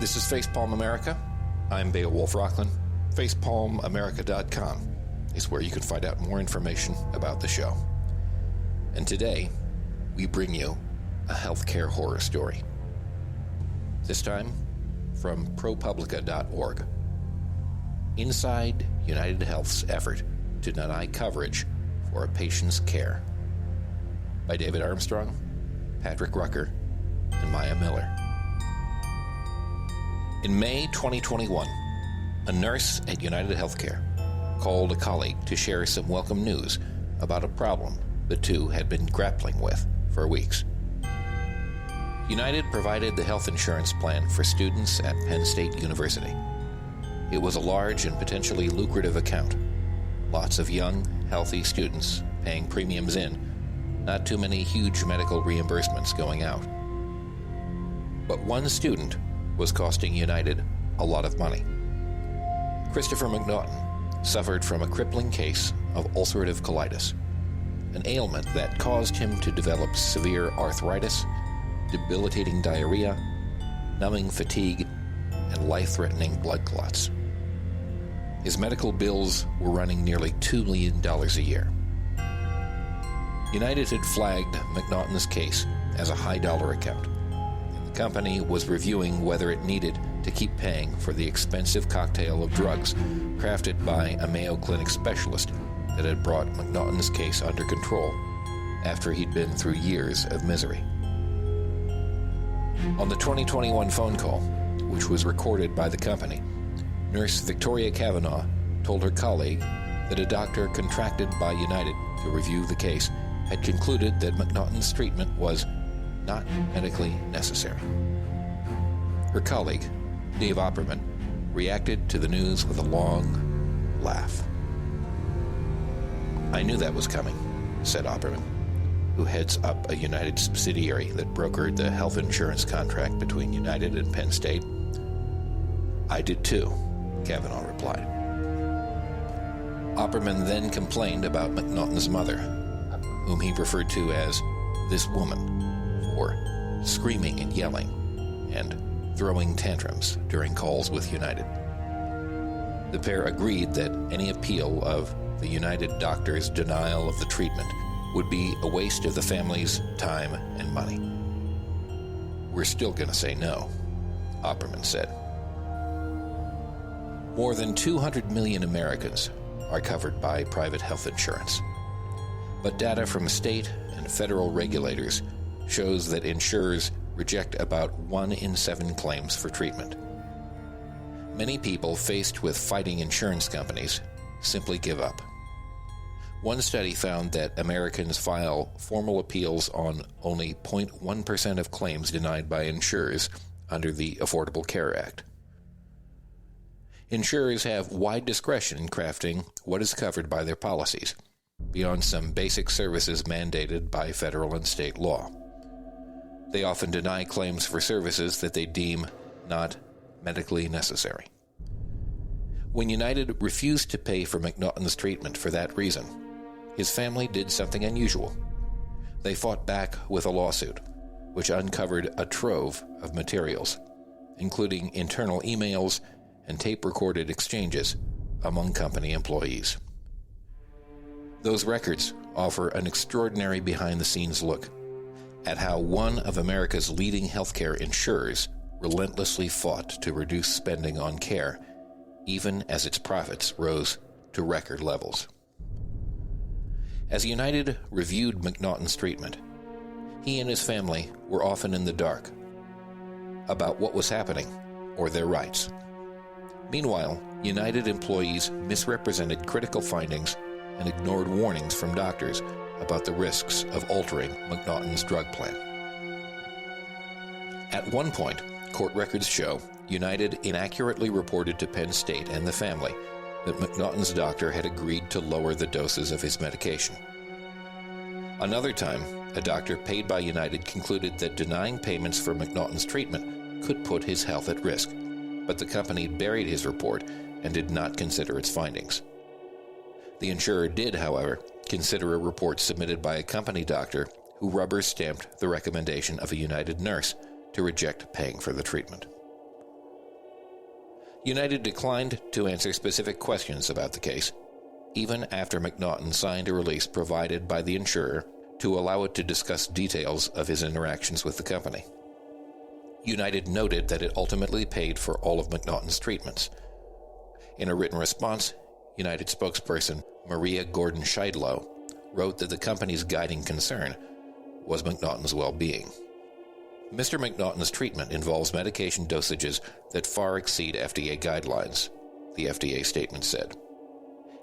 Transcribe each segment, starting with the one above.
This is Facepalm America. I'm Beowulf Rockland. FacepalmAmerica.com is where you can find out more information about the show. And today, we bring you a healthcare horror story. This time, from ProPublica.org. Inside UnitedHealth's effort to deny coverage for a patient's care. By David Armstrong, Patrick Rucker, and Maya Miller. In May 2021, a nurse at UnitedHealthcare called a colleague to share some welcome news about a problem the two had been grappling with for weeks. United provided the health insurance plan for students at Penn State University. It was a large and potentially lucrative account. Lots of young, healthy students paying premiums in, not too many huge medical reimbursements going out. But one student was costing United a lot of money. Christopher McNaughton suffered from a crippling case of ulcerative colitis, an ailment that caused him to develop severe arthritis, debilitating diarrhea, numbing fatigue, and life-threatening blood clots. His medical bills were running nearly $2 million a year. United had flagged McNaughton's case as a high-dollar account. The company was reviewing whether it needed to keep paying for the expensive cocktail of drugs crafted by a Mayo Clinic specialist that had brought McNaughton's case under control after he'd been through years of misery. On the 2021 phone call, which was recorded by the company, Nurse Victoria Kavanaugh told her colleague that a doctor contracted by United to review the case had concluded that McNaughton's treatment was not medically necessary. Her colleague, Dave Opperman, reacted to the news with a long laugh. "I knew that was coming," said Opperman, who heads up a United subsidiary that brokered the health insurance contract between United and Penn State. "I did too," Kavanaugh replied. Opperman then complained about McNaughton's mother, whom he referred to as this woman, for screaming and yelling and throwing tantrums during calls with United. The pair agreed that any appeal of the United doctor's denial of the treatment would be a waste of the family's time and money. "We're still going to say no," Opperman said. More than 200 million Americans are covered by private health insurance. But data from state and federal regulators shows that insurers reject about 1 in 7 claims for treatment. Many people faced with fighting insurance companies simply give up. One study found that Americans file formal appeals on only 0.1% of claims denied by insurers under the Affordable Care Act. Insurers have wide discretion in crafting what is covered by their policies, beyond some basic services mandated by federal and state law. They often deny claims for services that they deem not medically necessary. When United refused to pay for McNaughton's treatment for that reason, his family did something unusual. They fought back with a lawsuit, which uncovered a trove of materials, including internal emails and tape-recorded exchanges among company employees. Those records offer an extraordinary behind-the-scenes look at how one of America's leading healthcare insurers relentlessly fought to reduce spending on care, even as its profits rose to record levels. As United reviewed McNaughton's treatment, he and his family were often in the dark about what was happening or their rights. Meanwhile, United employees misrepresented critical findings and ignored warnings from doctors about the risks of altering McNaughton's drug plan. At one point, court records show United inaccurately reported to Penn State and the family that McNaughton's doctor had agreed to lower the doses of his medication. Another time, a doctor paid by United concluded that denying payments for McNaughton's treatment could put his health at risk, but the company buried his report and did not consider its findings. The insurer did, however, consider a report submitted by a company doctor who rubber-stamped the recommendation of a United nurse to reject paying for the treatment. United declined to answer specific questions about the case, even after McNaughton signed a release provided by the insurer to allow it to discuss details of his interactions with the company. United noted that it ultimately paid for all of McNaughton's treatments. In a written response, United spokesperson Maria Gordon-Scheidlow wrote that the company's guiding concern was McNaughton's well-being. Mr. McNaughton's treatment involves medication dosages that far exceed FDA guidelines, the FDA statement said.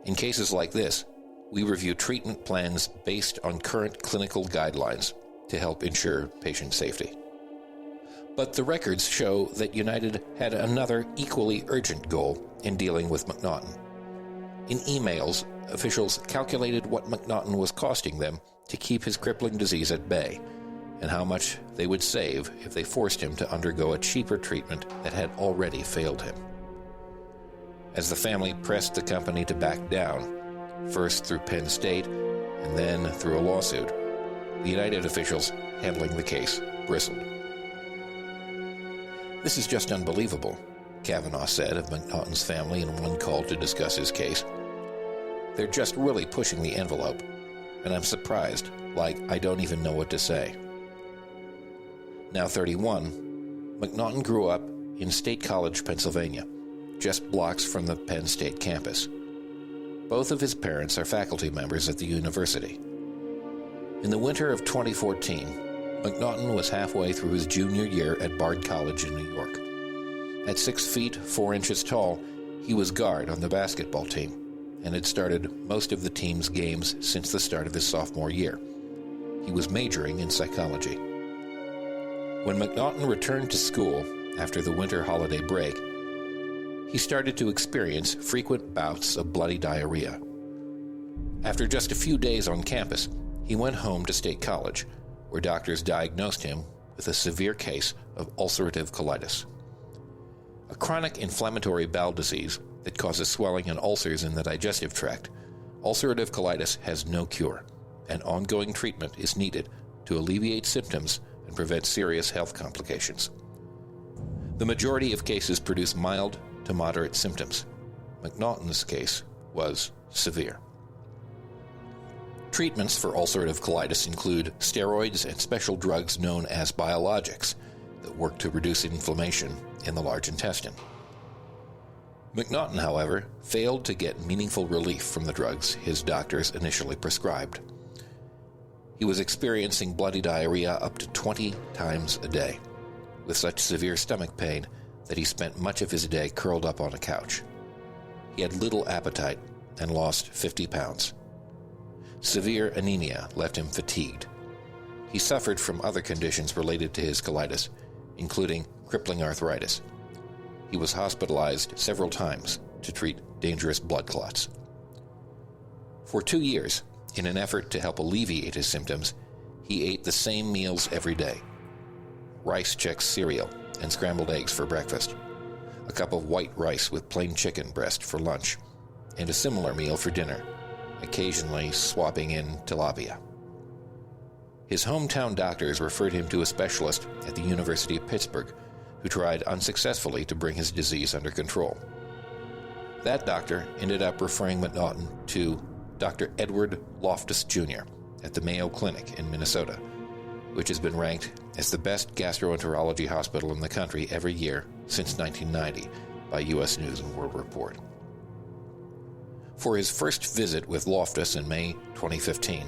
In cases like this, we review treatment plans based on current clinical guidelines to help ensure patient safety. But the records show that United had another equally urgent goal in dealing with McNaughton. In emails, officials calculated what McNaughton was costing them to keep his crippling disease at bay, and how much they would save if they forced him to undergo a cheaper treatment that had already failed him. As the family pressed the company to back down, first through Penn State and then through a lawsuit, the United officials handling the case bristled. "This is just unbelievable," Kavanaugh said of McNaughton's family in one call to discuss his case. "They're just really pushing the envelope, and I'm surprised, like I don't even know what to say." Now 31, McNaughton grew up in State College, Pennsylvania, just blocks from the Penn State campus. Both of his parents are faculty members at the university. In the winter of 2014, McNaughton was halfway through his junior year at Bard College in New York. At 6 feet 4 inches tall, he was guard on the basketball team and had started most of the team's games since the start of his sophomore year. He was majoring in psychology. When McNaughton returned to school after the winter holiday break, he started to experience frequent bouts of bloody diarrhea. After just a few days on campus, he went home to State College, where doctors diagnosed him with a severe case of ulcerative colitis, a chronic inflammatory bowel disease that causes swelling and ulcers in the digestive tract. Ulcerative colitis has no cure, and ongoing treatment is needed to alleviate symptoms and prevent serious health complications. The majority of cases produce mild to moderate symptoms. McNaughton's case was severe. Treatments for ulcerative colitis include steroids and special drugs known as biologics that work to reduce inflammation in the large intestine. McNaughton, however, failed to get meaningful relief from the drugs his doctors initially prescribed. He was experiencing bloody diarrhea up to 20 times a day, with such severe stomach pain that he spent much of his day curled up on a couch. He had little appetite and lost 50 pounds. Severe anemia left him fatigued. He suffered from other conditions related to his colitis, including crippling arthritis. He was hospitalized several times to treat dangerous blood clots. For 2 years, in an effort to help alleviate his symptoms, he ate the same meals every day: Rice Chex cereal and scrambled eggs for breakfast, a cup of white rice with plain chicken breast for lunch, and a similar meal for dinner, occasionally swapping in tilapia. His hometown doctors referred him to a specialist at the University of Pittsburgh, who tried unsuccessfully to bring his disease under control. That doctor ended up referring McNaughton to Dr. Edward Loftus Jr. at the Mayo Clinic in Minnesota, which has been ranked as the best gastroenterology hospital in the country every year since 1990 by U.S. News & World Report. For his first visit with Loftus in May 2015,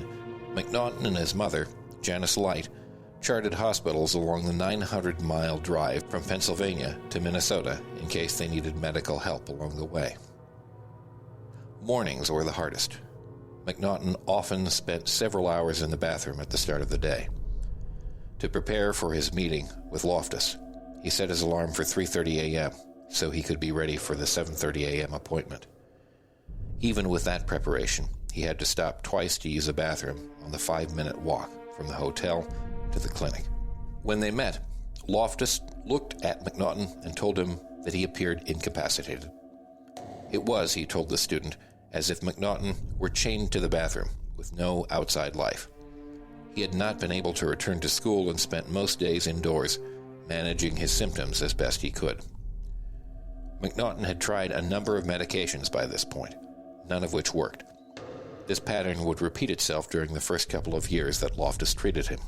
McNaughton and his mother, Janice Light, charted hospitals along the 900-mile drive from Pennsylvania to Minnesota in case they needed medical help along the way. Mornings were the hardest. McNaughton often spent several hours in the bathroom at the start of the day. To prepare for his meeting with Loftus, he set his alarm for 3:30 a.m. so he could be ready for the 7:30 a.m. appointment. Even with that preparation, he had to stop twice to use a bathroom on the 5-minute walk from the hotel to the clinic. When they met, Loftus looked at McNaughton and told him that he appeared incapacitated. It was, he told the student, as if McNaughton were chained to the bathroom with no outside life. He had not been able to return to school and spent most days indoors, managing his symptoms as best he could. McNaughton had tried a number of medications by this point, none of which worked. This pattern would repeat itself during the first couple of years that Loftus treated him.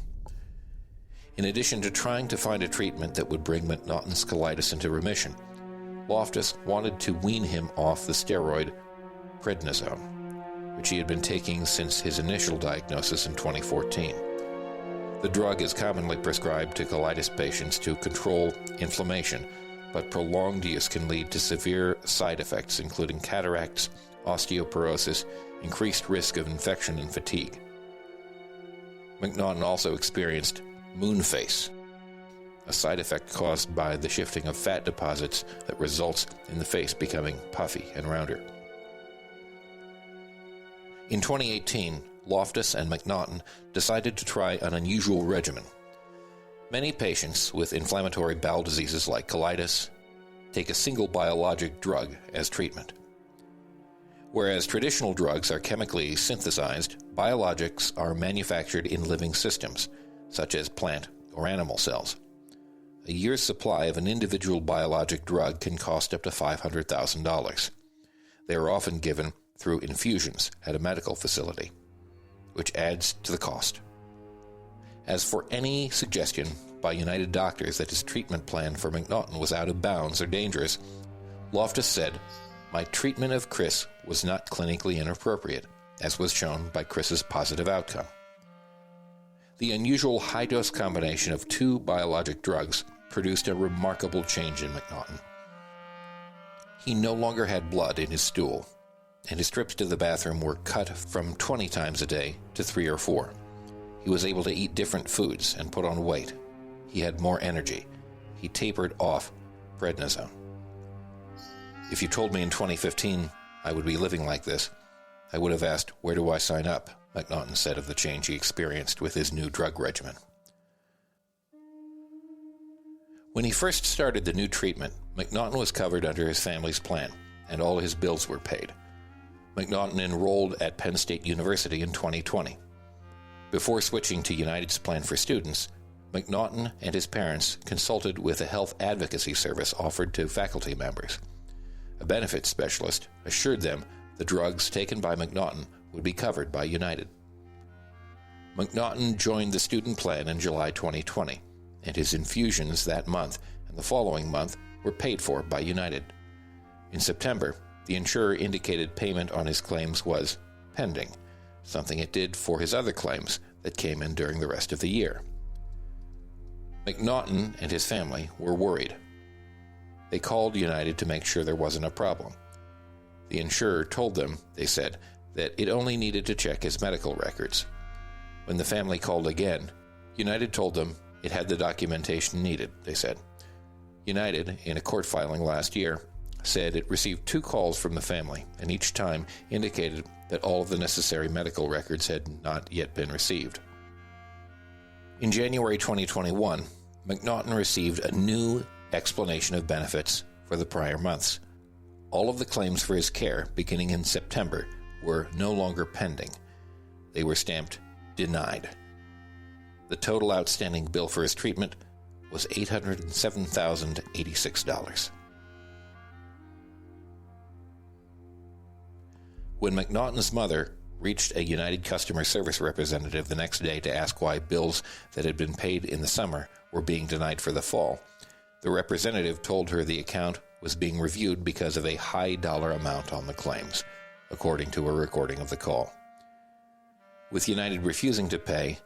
In addition to trying to find a treatment that would bring McNaughton's colitis into remission, Loftus wanted to wean him off the steroid prednisone, which he had been taking since his initial diagnosis in 2014. The drug is commonly prescribed to colitis patients to control inflammation, but prolonged use can lead to severe side effects, including cataracts, osteoporosis, increased risk of infection, and fatigue. McNaughton also experienced moon face, a side effect caused by the shifting of fat deposits that results in the face becoming puffy and rounder. In 2018, Loftus and McNaughton decided to try an unusual regimen. Many patients with inflammatory bowel diseases like colitis take a single biologic drug as treatment. Whereas traditional drugs are chemically synthesized, biologics are manufactured in living systems, such as plant or animal cells. A year's supply of an individual biologic drug can cost up to $500,000. They are often given through infusions at a medical facility, which adds to the cost. As for any suggestion by United doctors that his treatment plan for McNaughton was out of bounds or dangerous, Loftus said, "My treatment of Chris was not clinically inappropriate, as was shown by Chris's positive outcome." The unusual high-dose combination of two biologic drugs produced a remarkable change in McNaughton. He no longer had blood in his stool, and his trips to the bathroom were cut from 20 times a day to 3 or 4. He was able to eat different foods and put on weight. He had more energy. He tapered off prednisone. If you told me in 2015 I would be living like this, I would have asked, "Where do I sign up?" McNaughton said of the change he experienced with his new drug regimen. When he first started the new treatment, McNaughton was covered under his family's plan, and all his bills were paid. McNaughton enrolled at Penn State University in 2020. Before switching to United's plan for students, McNaughton and his parents consulted with a health advocacy service offered to faculty members. A benefits specialist assured them the drugs taken by McNaughton would be covered by United. McNaughton joined the student plan in July 2020, and his infusions that month and the following month were paid for by United. In September, the insurer indicated payment on his claims was pending, something it did for his other claims that came in during the rest of the year. McNaughton and his family were worried. They called United to make sure there wasn't a problem. The insurer told them, they said, that it only needed to check his medical records. When the family called again, United told them it had the documentation needed, they said. United, in a court filing last year, said it received 2 calls from the family, and each time indicated that all of the necessary medical records had not yet been received. In January 2021, McNaughton received a new explanation of benefits for the prior months. All of the claims for his care, beginning in September, were no longer pending. They were stamped denied. The total outstanding bill for his treatment was $807,086. When McNaughton's mother reached a United customer service representative the next day to ask why bills that had been paid in the summer were being denied for the fall, the representative told her the account was being reviewed because of a high dollar amount on the claims, according to a recording of the call. With United refusing to pay,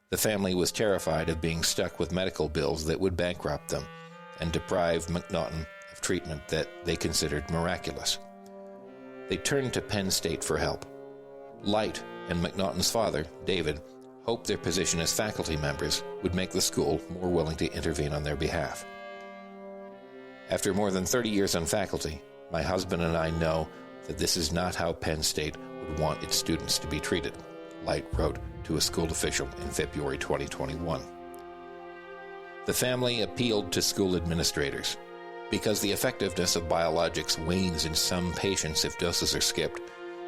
the family was terrified of being stuck with medical bills that would bankrupt them and deprive McNaughton of treatment that they considered miraculous. They turned to Penn State for help. Light and McNaughton's father, David, hoped their position as faculty members would make the school more willing to intervene on their behalf. After more than 30 years on faculty, my husband and I know that this is not how Penn State would want its students to be treated, Light wrote to a school official in February 2021. The family appealed to school administrators. Because the effectiveness of biologics wanes in some patients if doses are skipped,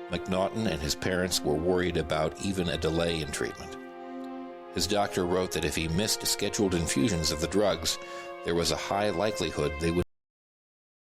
McNaughton and his parents were worried about even a delay in treatment. His doctor wrote that if he missed scheduled infusions of the drugs, there was a high likelihood they would